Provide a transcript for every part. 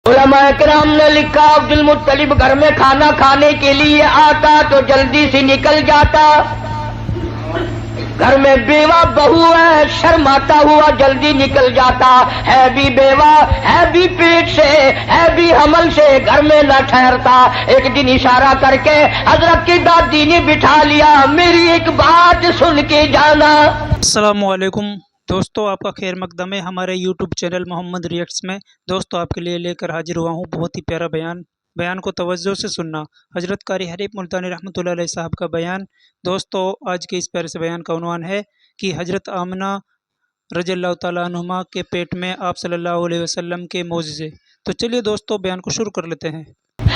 उलमा किराम ने लिखा अब्दुल मुत्तलिब घर में खाना खाने के लिए आता तो जल्दी से निकल जाता। घर में बेवा बहू है, शर्माता हुआ जल्दी निकल जाता। है भी बेवा, है भी पेट से, है भी हमल से, घर में न ठहरता। एक दिन इशारा करके हजरत की दादी ने बिठा लिया, मेरी एक बात सुन के जाना। अस्सलामु अलैकुम दोस्तों, आपका खैर मकदम है हमारे YouTube चैनल मोहम्मद रिएक्ट्स में। दोस्तों, आपके लिए लेकर हाजिर हुआ हूँ बहुत ही प्यारा बयान को तवज्जो से सुनना। हजरत कारी हनीफ मुल्तानी रहमतुल्लाह अलैह साहब का बयान। दोस्तों, आज के इस प्यारे से बयान का उन्वान है कि हजरत आमना रज़ियल्लाहु ताला अन्हुमा के पेट में आप सल्लल्लाहु अलैहि वसल्लम के मोज़िज़े। तो चलिए दोस्तों, बयान को शुरू कर लेते हैं।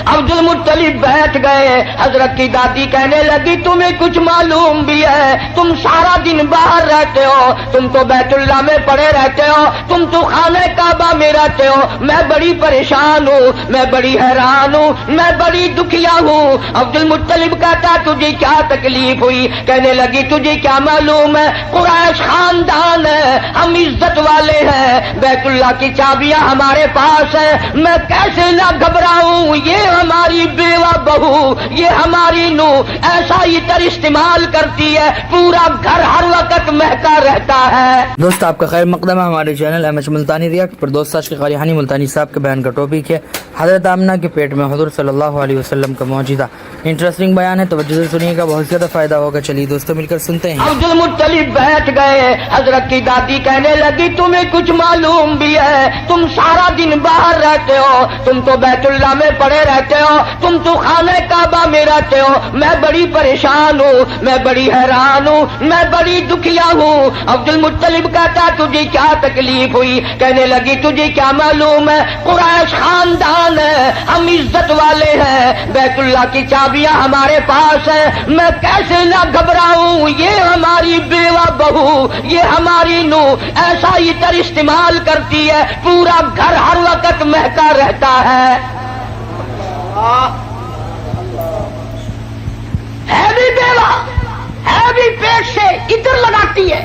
अब्दुल मुत्तलिब बैठ गए। हजरत की दादी कहने लगी, तुम्हें कुछ मालूम भी है? तुम सारा दिन बाहर रहते हो, तुम तो बैतुल्लाह में पड़े रहते हो, तुम तो खाने काबा में रहते हो। मैं बड़ी परेशान हूँ, मैं बड़ी हैरान हूँ, मैं बड़ी दुखिया हूँ। अब्दुल मुत्तलिब कहता, तुझे क्या तकलीफ हुई? कहने लगी, तुझे क्या मालूम है, कुरैश खानदान है, हम इज्जत वाले हैं, बैतुल्लाह की चाबियां हमारे पास है, मैं कैसे ना घबराऊं? ये हमारी बेवा बहू, ये हमारी नूह ऐसा इतर इस्तेमाल करती है, पूरा घर हर वक्त महका रहता है। दोस्त, आपका खैर मकदम है हमारे चैनल एमएच मुल्तानी रिएक्ट पर। दोस्त, आज के कारी हनी मुल्तानी साहब के बयान का टॉपिक है हजरत आमना के पेट में हुजूर सल्लल्लाहु अलैहि वसल्लम का मौजूदा। इंटरेस्टिंग बयान है, तवज्जो से सुनिएगा, बहुत ज्यादा फायदा होगा। चलिए दोस्तों, मिलकर सुनते हैं। अब्दुल मुत्तलिब बैठ गए। हजरत की दादी कहने लगी, तुम्हें कुछ मालूम भी है? तुम सारा दिन बाहर रहते हो, तुम तो बैतुल्लाह में पड़े रहते हो, तुम तो खाने काबा में रहते हो। मैं बड़ी परेशान हूँ, मैं बड़ी हैरान हूँ, मैं बड़ी दुखिया हूँ। अब्दुल मुत्तलिब कहता, तुझे क्या तकलीफ हुई? कहने लगी, तुझे क्या मालूम है, कुरैश खानदान है, हम इज्जत वाले हैं, बैतुल्लाह की चाबियां हमारे पास है, मैं कैसे ना घबराऊं? ये हमारी बेवा बहू, ये हमारी नूह ऐसा इतर इस्तेमाल करती है, पूरा घर हर वक्त महका रहता है। भी बेवा, है भी पेट से, इतर लगाती है।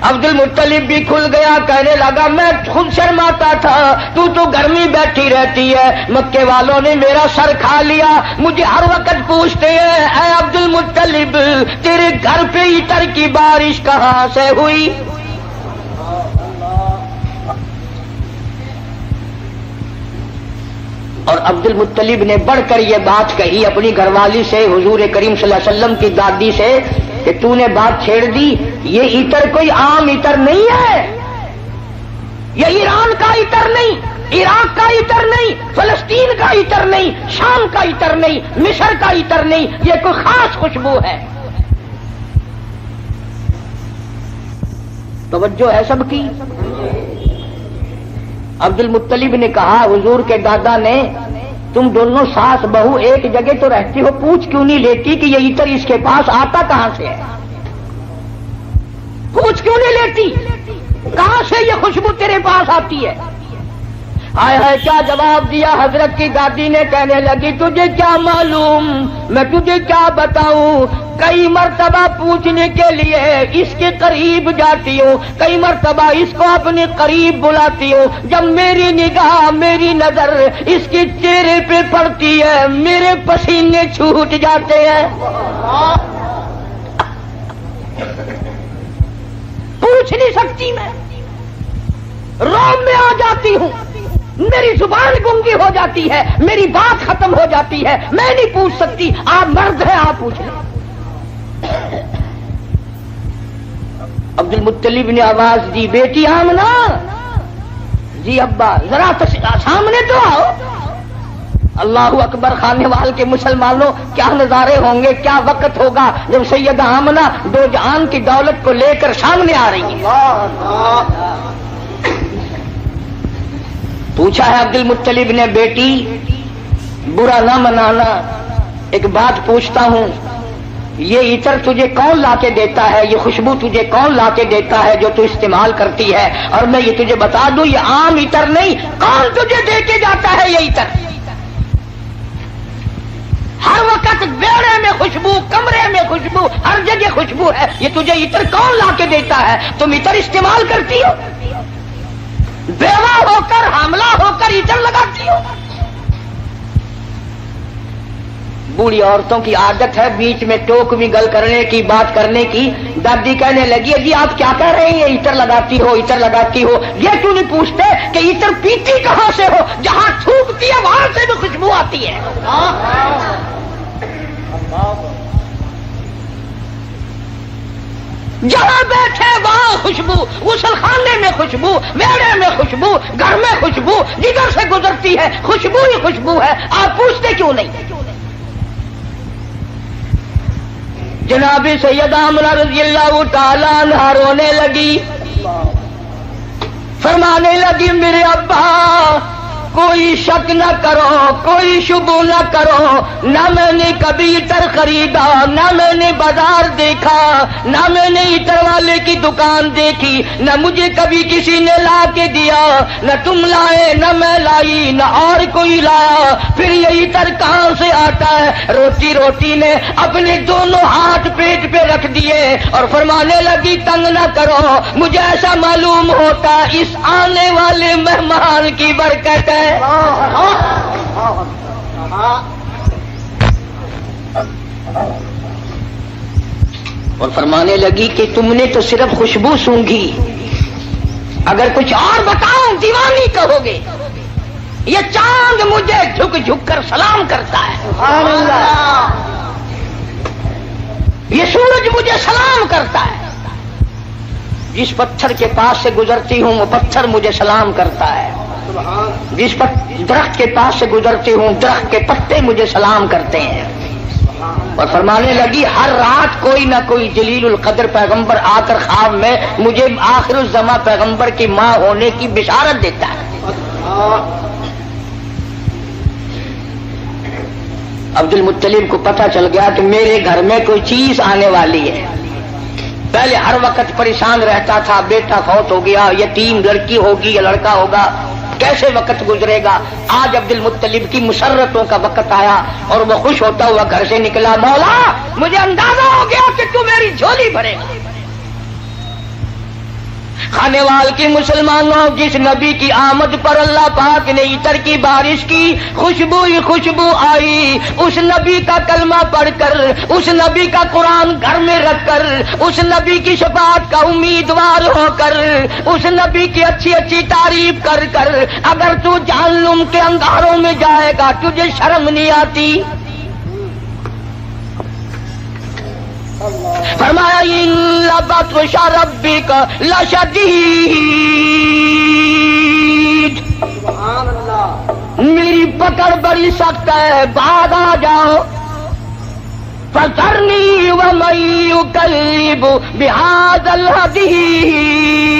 अब्दुल मुत्तलिब भी खुल गया, कहने लगा, मैं खुद शर्माता था, तू तो घर में बैठी रहती है, मक्के वालों ने मेरा सर खा लिया, मुझे हर वक्त पूछते हैं, ऐ अब्दुल मुत्तलिब, तेरे घर पे इतर की बारिश कहाँ से हुई? और अब्दुल मुत्तलिब ने बढ़कर यह बात कही अपनी घरवाली से, हुजूर करीम सल्लल्लाहु अलैहि वसल्लम की दादी से, कि तूने बात छेड़ दी, ये इतर कोई आम इतर नहीं है, ये ईरान का इतर नहीं, इराक का इतर नहीं, फलस्तीन का इतर नहीं, शाम का इतर नहीं, मिस्र का इतर नहीं, ये कोई खास खुशबू है। तवज्जो है सबकी। अब्दुल मुत्तलिब ने कहा, हुजूर के दादा ने, तुम दोनों सास बहू एक जगह तो रहती हो, पूछ क्यों नहीं लेती कि ये इतर इसके पास आता कहां से है? पूछ क्यों नहीं लेती, कहां से ये खुशबू तेरे पास आती है? हाय हाय, क्या जवाब दिया हजरत की दादी ने। कहने लगी, तुझे क्या मालूम, मैं तुझे क्या बताऊं? कई मर्तबा पूछने के लिए इसके करीब जाती हूँ, कई मर्तबा इसको अपने करीब बुलाती हूँ। जब मेरी निगाह, मेरी नजर इसके चेहरे पे पड़ती है, मेरे पसीने छूट जाते हैं। पूछ नहीं सकती मैं, रोम में आ जाती हूँ, मेरी जुबान गुंगी हो जाती है, मेरी बात खत्म हो जाती है, मैं नहीं पूछ सकती। आप मर्द हैं, आप पूछ लें। अब्दुल मुत्तलिब ने आवाज दी, बेटी आमना। जी अब्बा, जरा सामने तो आओ। अल्लाहु अकबर, खाने वाल के मुसलमानों, क्या नजारे होंगे, क्या वक्त होगा जब सैयदा आमना दो जहान की दौलत को लेकर सामने आ रही है। पूछा है अब्दुल मुत्तलिब ने, बेटी बुरा ना मनाना, एक बात पूछता हूं, ये इतर तुझे कौन लाके देता है, ये खुशबू तुझे कौन लाके देता है जो तू इस्तेमाल करती है? और मैं ये तुझे बता दूं, ये आम इतर नहीं, कौन तुझे देके जाता है ये इतर? हर वक्त बेड़े में खुशबू, कमरे में खुशबू, हर जगह खुशबू है, ये तुझे इतर कौन लाके देता है? तुम इतर इस्तेमाल करती हो? बेवा होकर हमला होकर इतर लगाती हो। बूढ़ी औरतों की आदत है बीच में टोक भी गल करने की, बात करने की। दादी कहने लगी जी आप क्या कह रहे हैं, इतर लगाती हो, इतर लगाती हो। ये क्यों नहीं पूछते कि इतर पीती कहां से हो, जहां थूकती है वहां से भी खुशबू आती है। जहां बैठे वहां खुशबू, गुसलखाने में खुशबू, मेड़े में खुशबू, घर में खुशबू, जिधर से गुजरती है खुशबू ही खुशबू है। आप पूछते क्यों नहीं? जनाबी सैयदा आमना रज़ियल्लाहु ताला अन्हा रोने लगी, फरमाने लगी मेरे अब्बा कोई शक न करो, कोई शुबू न करो, न मैंने कभी इतर खरीदा, न मैंने बाजार देखा, न मैंने इतर वाले की दुकान देखी, न मुझे कभी किसी ने ला के दिया, न तुम लाए न मैं लाई, न और कोई लाया। फिर ये इतर कहां से आता है? रोटी रोटी ने अपने दोनों हाथ पेट पे रख दिए और फरमाने लगी तंग न करो, मुझे ऐसा मालूम होता इस आने वाले मेहमान की बरकत है। और फरमाने लगी कि तुमने तो सिर्फ खुशबू सूंघी, अगर कुछ और बताऊं दीवानी कहोगे। ये चांद मुझे झुक झुक कर सलाम करता है, ये सूरज मुझे सलाम करता है, जिस पत्थर के पास से गुजरती हूं वो पत्थर मुझे सलाम करता है, जिस पर दरख्त के पास से गुजरती हूं दरख्त के पत्ते मुझे सलाम करते हैं। और फरमाने लगी हर रात कोई ना कोई जलीलुल कद्र पैगंबर आकर ख्वाब में मुझे आखिरुल ज़मा पैगंबर की मां होने की बिशारत देता है। अब्दुल मुत्तलिब को पता चल गया कि मेरे घर में कोई चीज आने वाली है। पहले हर वक्त परेशान रहता था, बेटा फौत हो गया, यतीम लड़की होगी या लड़का होगा, कैसे वक्त गुजरेगा। आज अब्दुल मुत्तलिब की मुसर्रतों का वक्त आया और वो खुश होता हुआ घर से निकला, मौला मुझे अंदाजा हो गया कि तू मेरी झोली भरेगा। खानेवाल के मुसलमानों, जिस नबी की आमद पर अल्लाह पाक ने इतर की बारिश की, खुशबू ही खुशबू आई। उस नबी का कलमा पढ़कर, उस नबी का कुरान घर में रखकर, उस नबी की शफाअत का उम्मीदवार होकर, उस नबी की अच्छी अच्छी तारीफ कर कर अगर तू जहन्नुम के अंगारों में जाएगा तुझे शर्म नहीं आती? फरमाया इन्ना बत्शा रब्बिक लशदीद, मेरी पकड़ बड़ी सख्त है, भाग आ जाओ। फज़रनी व मन युकल्लिबु बिहाज़ल हदीस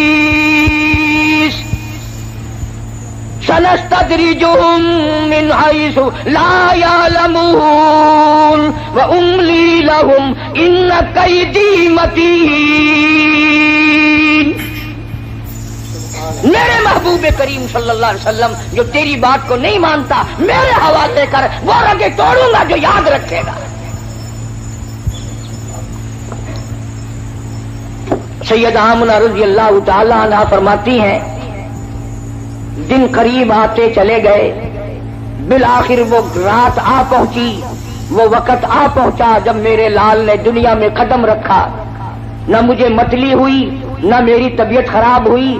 सनस्तदरिजुहुम मिन हैसु ला यअलमून व उम्ली लहुम इन्न कैदी मतीन। मेरे महबूब करीम सल्लल्लाहु अलैहि वसल्लम जो तेरी बात को नहीं मानता, मेरे हवाले कर, वो रगे तोड़ूंगा जो याद रखेगा। सैयदा आमना रज़ियल्लाहु ताला अन्हा फरमाती हैं दिन करीब आते चले गए, बिल आखिर वो रात आ पहुंची, वो वक्त आ पहुंचा जब मेरे लाल ने दुनिया में कदम रखा। न मुझे मतली हुई, न मेरी तबीयत खराब हुई,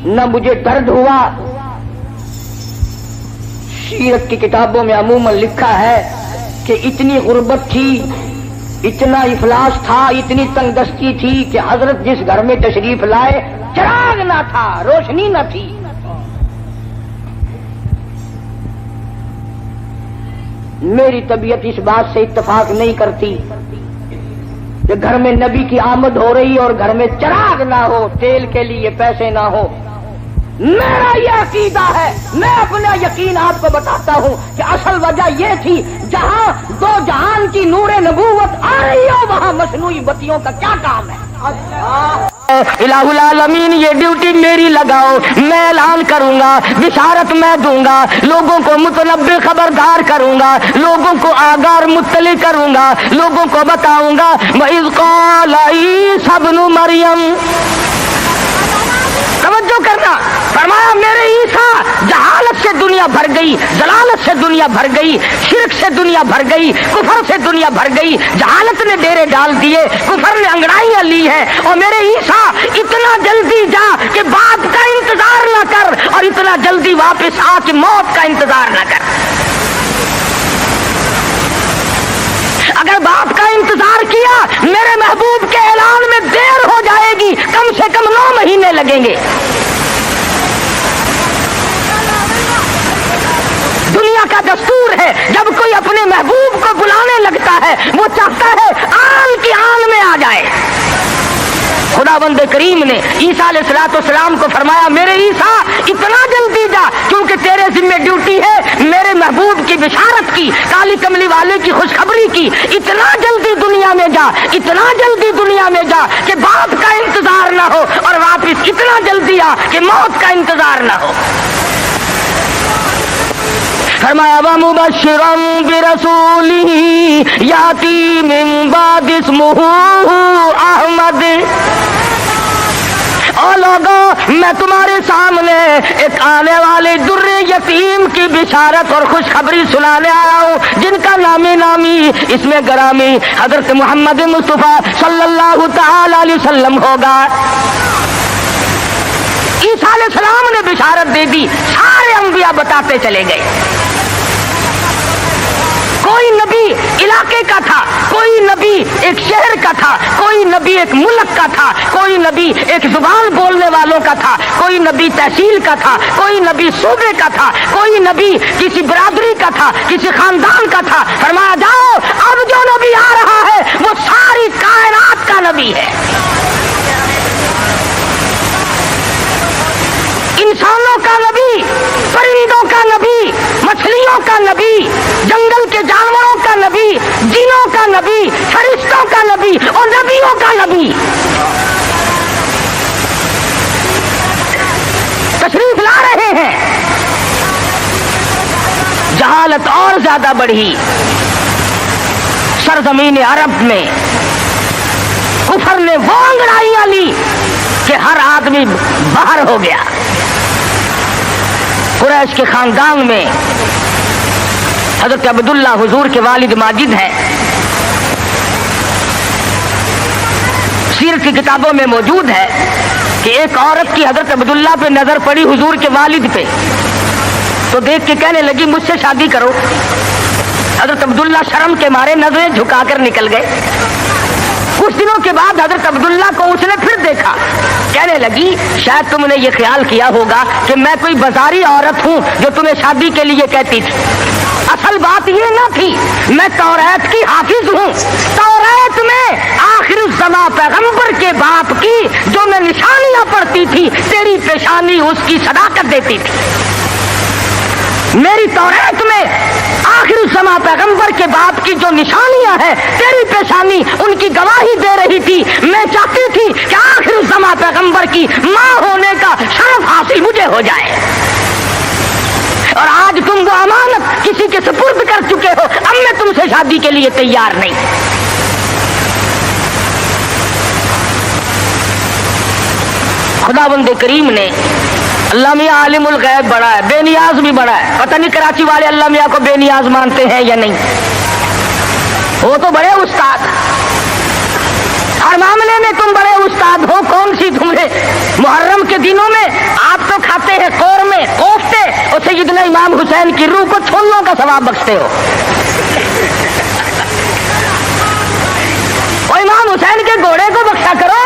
न मुझे दर्द हुआ। सीरत की किताबों में अमूमन लिखा है कि इतनी गुर्बत थी, इतना इफलास था, इतनी तंगदस्ती थी कि हजरत जिस घर में तशरीफ लाए चिराग ना था, रोशनी न थी। मेरी तबीयत इस बात से इत्तेफाक नहीं करती कि घर में नबी की आमद हो रही और घर में चिराग ना हो, तेल के लिए पैसे ना हो। मेरा ये अकीदा है, मैं अपना यकीन आपको बताता हूँ कि असल वजह ये थी, जहाँ दो जहान की नूरे नबूवत आ रही हो वहाँ मसनूई बत्तियों का क्या काम है। इलाहुल आलमीन ये ड्यूटी मेरी लगाओ, मैं ऐलान करूंगा, बिशारत मैं दूंगा, लोगों को मुतनब्बे खबरदार करूंगा, लोगों को आगार मुत्तली करूंगा, लोगों को बताऊंगा वइज़ क़ाल ईसा इब्नु मरियम। तवज्जो करना, फरमाया मेरे ईसा जहालत से दुनिया भर गई, जलालत से दुनिया भर गई, शिरक से दुनिया भर गई, कुफर से दुनिया भर गई। जहालत ने डेरे डाल दिए, कुफर ने अंगड़ाइयां ली है। और मेरे ईसा इतना जल्दी जा कि बाप का इंतजार न कर, और इतना जल्दी वापस आ कि मौत का इंतजार न कर। अगर बाप का इंतजार किया, मेरे महबूब के ऐलान में देर हो जाएगी, कम से कम 9 महीने लगेंगे। दुनिया का दस्तूर है, जब कोई अपने महबूब को बुलाने लगता है, वो चाहता है आन की आन में आ जाए। खुदाबंद करीम ने ईसा अलैहिस्सलाम को फरमाया मेरे ईसा इतना जल्दी जा, क्योंकि तेरे जिम्मे ड्यूटी है मेरे महबूब की बिशारत की, काली कमली वाले की खुशखबरी की। इतना जल्दी दुनिया में जा, इतना जल्दी दुनिया में जा कि बाप का इंतजार ना हो, और वापिस इतना जल्दी आ कि मौत का इंतजार ना हो। फरमाया व मुबश्शिरन बिरसूलिही याती मिन बाद इस्मुहु अहमद। और लोगों, मैं तुम्हारे सामने एक आने वाले दुर्रे यतीम की बिशारत और खुशखबरी सुनाने आया हूँ, जिनका नामी नामी इसमें गरामी हजरत मोहम्मद मुस्तफा सल्लल्लाहु तआला अलैहि वसल्लम होगा। ईसा अलैहिस्सलाम ने बिशारत दे दी, सारे अंबिया बताते चले गए। कोई नबी इलाके का था, कोई नबी एक शहर का था, कोई नबी एक मुल्क का था, कोई नबी एक जुबान बोलने वालों का था, कोई नबी तहसील का था, कोई नबी सूबे का था, कोई नबी किसी बरादरी का था, किसी खानदान का था। फरमाया जाओ, अब जो नबी आ रहा है वो सारी कायनात का नबी है। इंसानों का नबी, परिंदों का नबी, मछलियों का नबी, जंगल के जानवरों का नबी, जिनों का नबी, फरिश्तों का नबी और नबियों का नबी तशरीफ ला रहे हैं। जहालत और ज्यादा बढ़ी सरजमीन अरब में। कुफर ने वो अंगड़ाइयां ली कि हर आदमी बाहर हो गया। कुरैश के खानदान में हजरत अब्दुल्ला हुजूर के वालिद माजिद हैं। सीरत की किताबों में मौजूद है कि एक औरत की हजरत अब्दुल्ला पे नजर पड़ी, हुजूर के वालिद पे, तो देख के कहने लगी मुझसे शादी करो। हजरत अब्दुल्ला शर्म के मारे नजरें झुकाकर निकल गए। कुछ दिनों के बाद हजरत अब्दुल्ला को उसने फिर देखा, कहने लगी शायद तुमने ये ख्याल किया होगा कि मैं कोई बाजारी औरत हूँ जो तुम्हें शादी के लिए कहती थी। असल बात ये न थी, मैं तौरात की हाफिज हूँ। तौरात में आखिर ज़मा पैगंबर के बाप की जो मैं निशानियां पढ़ती थी, तेरी पेशानी उसकी सदाकत देती थी। मेरी तौरात में आखिर ज़मा पैगंबर के बाप की जो निशानियां हैं, तेरी पेशानी उनकी गवाही दे रही थी। मैं चाहती थी कि आखिर ज़मा पैगंबर की मां होने का शर्फ हासिल मुझे हो जाए, और आज तुम वो अमानत किसी के सुपुर्द कर चुके हो। अब मैं तुमसे शादी के लिए तैयार नहीं। खुदावंद करीम ने, अल्लाह मियां आलिमुल गैब बड़ा है, बेनियाज भी बड़ा है। पता नहीं कराची वाले अल्लाह मियां को बेनियाज मानते हैं या नहीं। वो तो बड़े उस्ताद, हर मामले में तुम बड़े उस्ताद हो। कौन सी तुमने मुहर्रम के दिनों में आप तो खाते हैं कोरमे, कोफ्ते, और सैयदना इमाम हुसैन की रूह को छोलने का सवाब बख्शते हो। और इमाम हुसैन के घोड़े को बख्शा करो।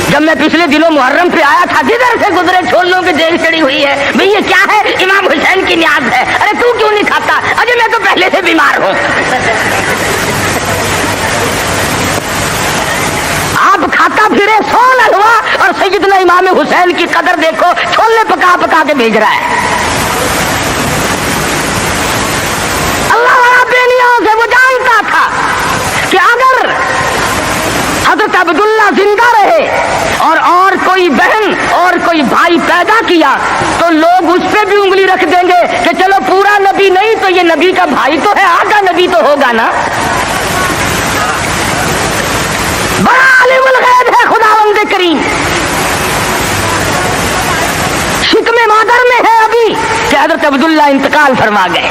जब मैं पिछले दिनों मुहर्रम पे आया था, जिधर से गुजरे छोलों की जेल चढ़ी हुई है। भाई ये क्या है? इमाम हुसैन की न्याज है। अरे तू क्यों नहीं खाता? अरे मैं तो पहले से बीमार हूं। आप खाता फिरे सोन हलवा, और सैयदना इमाम हुसैन की कदर देखो, छोले पका पका के भेज रहा है। अल्लाह वाला बेनियाज है, वो जानता था कि अगर हजरत अब्दुल्ला जिंदा रहे और कोई बहन और कोई भाई पैदा किया तो लोग उस पे भी उंगली रख देंगे कि चलो पूरा नबी नहीं तो ये नबी का भाई तो है, आधा नबी तो होगा ना। बड़ा आलिमुल गैब है खुदावंद करीम। حضرت عبداللہ انتقال فرما گئے.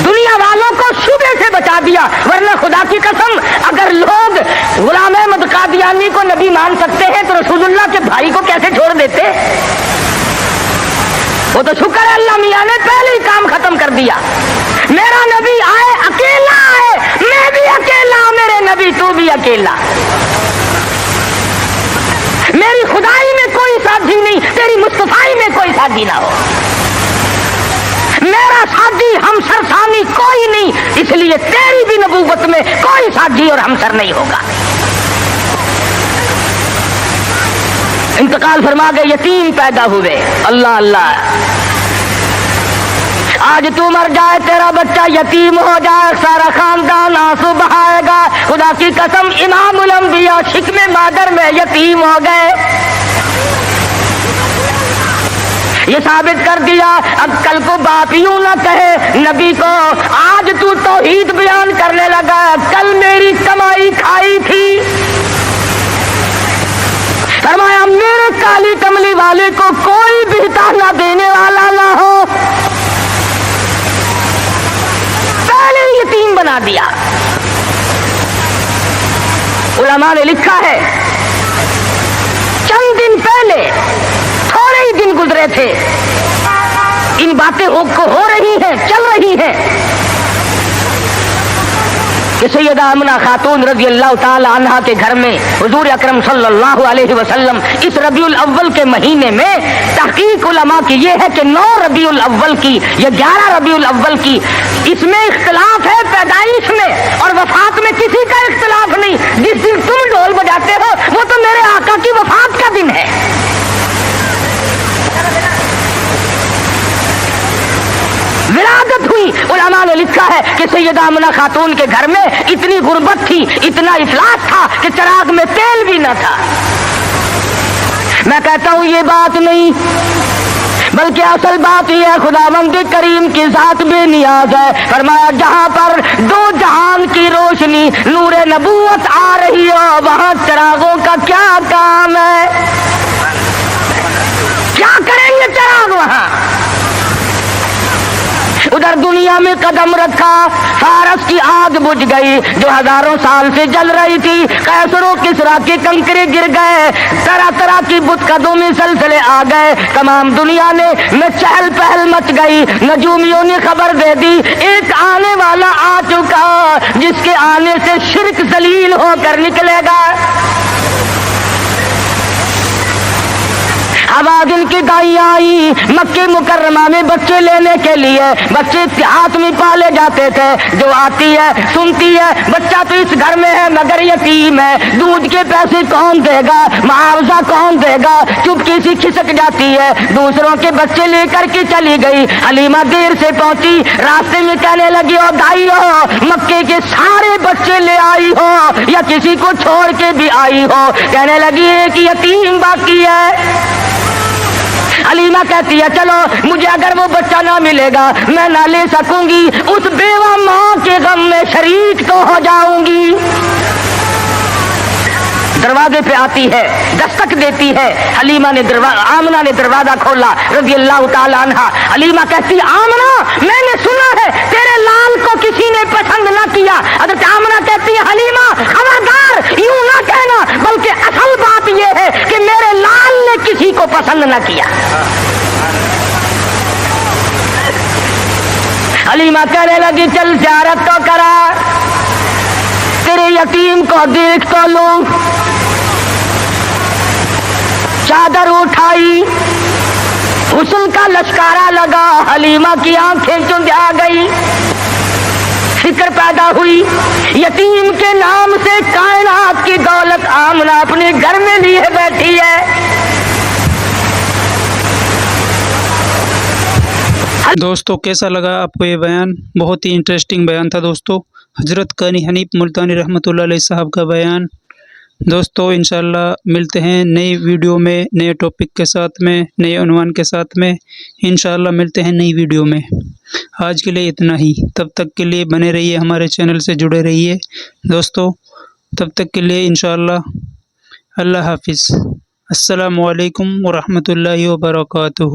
دنیا والوں کو شبے سے بچا دیا, ورنہ خدا کی قسم اگر لوگ غلام احمد قادیانی کو نبی مان سکتے ہیں تو رسول اللہ کے بھائی کو کیسے چھوڑ دیتے؟ وہ تو شکر ہے اللہ میاں نے پہلے ہی کام ختم کر دیا. میرا نبی آئے اکیلا آئے, میں بھی اکیلا, میرے نبی تو بھی اکیلا. میری خدائی میں کوئی ساتھی نہیں, تیری مصطفائی میں کوئی ساتھی نہ ہو. میرا ساتھی ہمسر ثانی کوئی نہیں, اس لیے تیری بھی نبوت میں کوئی ساتھی اور ہمسر نہیں ہوگا. انتقال فرما گئے, یتیم پیدا ہوئے. اللہ اللہ, آج تو مر جائے تیرا بچہ یتیم ہو جائے, سارا خاندان آنسو بہائے گا. خدا کی قسم امام الانبیاء شکم مادر میں یتیم ہو گئے. یہ ثابت کر دیا اب کل کو باپ یوں نہ کہے نبی کو, آج تو توحید بیان کرنے لگا, کل میری کمائی کھائی تھی. فرمایا میرے کالی کملی والے کو کوئی بھی تانا دینے والا نہ ہو. پہلے یتیم بنا دیا. علماء نے لکھا ہے چند دن پہلے, تھوڑے ہی دن گزرے تھے, ان باتیں ہو رہی ہیں, چل رہی ہیں کہ سیدہ آمنہ خاتون رضی اللہ تعالی عنہا کے گھر میں حضور اکرم صلی اللہ علیہ وسلم اس ربیع الاول کے مہینے میں, تحقیق علماء کی یہ ہے کہ 9 ربیع الاول کی یا 11 ربیع الاول کی, اس میں اختلاف ہے پیدائش میں, اور وفات میں کسی کا اختلاف نہیں. جس دن تم ڈھول بجاتے ہو وہ تو میرے آقا کی وفات کا دن ہے. ولادت ہوئی. علماء نے لکھا ہے کہ سیدہ آمنہ خاتون کے گھر میں اتنی غربت تھی, اتنا افلاس تھا کہ چراغ میں تیل بھی نہ تھا. میں کہتا ہوں یہ بات نہیں, بلکہ اصل بات یہ ہے خداوند کریم کی ذات بے نیاز ہے. فرمایا جہاں پر 2 جہان کی روشنی نور نبوت آ رہی ہو وہاں چراغوں کا کیا کام ہے؟ کیا کریں گے چراغ وہاں؟ ادھر دنیا میں قدم رکھا, فارس کی آگ بجھ گئی جو ہزاروں سال سے جل رہی تھی. قیصر و کسریٰ کے کنکرے گر گئے, طرح طرح کی بت قدوں میں سلسلے آ گئے. تمام دنیا میں چہل پہل مچ گئی. نجومیوں نے خبر دے دی ایک آنے والا آ چکا جس کے آنے سے شرک ذلیل ہو کر نکلے گا. آواز ان کی دائی آئی مکہ مکرمہ میں بچے لینے کے لیے. بچے ہاتھ میں پالے جاتے تھے, جو آتی ہے سنتی ہے بچہ تو اس گھر میں ہے مگر یتیم ہے, دودھ کے پیسے کون دے گا, معاوضہ کون دے گا, چپکی سی کھسک جاتی ہے, دوسروں کے بچے لے کر کے چلی گئی. حلیمہ دیر سے پہنچی, راستے میں کہنے لگی او دائی ہو مکے کے سارے بچے لے آئی ہو یا کسی کو چھوڑ کے بھی آئی ہو؟ کہنے لگی ایک یتیم باقی ہے. حلیمہ کہتی ہے چلو مجھے اگر وہ بچہ نہ ملے گا میں نہ لے سکوں گی, اس بیوہ ماں کے غم میں شریک تو ہو جاؤں گی. دروازے پہ آتی ہے, دستک دیتی ہے. حلیمہ نے آمنہ نے دروازہ کھولا رضی اللہ تعالی عنہا. حلیمہ کہتی آمنہ میں نے سنا ہے تیرے لال کو کسی نے پسند نہ کیا. حضرت آمنہ کہتی ہے حلیمہ خبردار یوں نہ کہنا, بلکہ اصل بات یہ ہے کہ میرے لال نے کسی کو پسند نہ کیا. حلیمہ کہنے لگی چل زیارت تو کرا, تیرے یتیم کو دیکھ تو لوں. چادر اٹھائی, حسن کا لشکارا لگا, حلیمہ کی آنکھیں چند آ گئی. فکر پیدا ہوئی یتیم کے نام سے کائنات کی دولت آمنہ اپنے گھر میں لیے بیٹھی ہے. دوستو کیسا لگا آپ کو یہ بیان؟ بہت ہی انٹرسٹنگ بیان تھا دوستو, حضرت قاری حنیف ملتانی رحمۃ اللہ علیہ صاحب کا بیان. دوستو انشاءاللہ ملتے ہیں نئی ویڈیو میں, نئے ٹاپک کے ساتھ میں, نئے عنوان کے ساتھ میں. انشاءاللہ ملتے ہیں نئی ویڈیو میں. آج کے لیے اتنا ہی, تب تک کے لیے بنے رہیے ہمارے چینل سے جڑے رہیے دوستو. تب تک کے لیے انشاءاللہ اللہ حافظ. السلام علیکم ورحمۃ اللہ وبرکاتہ.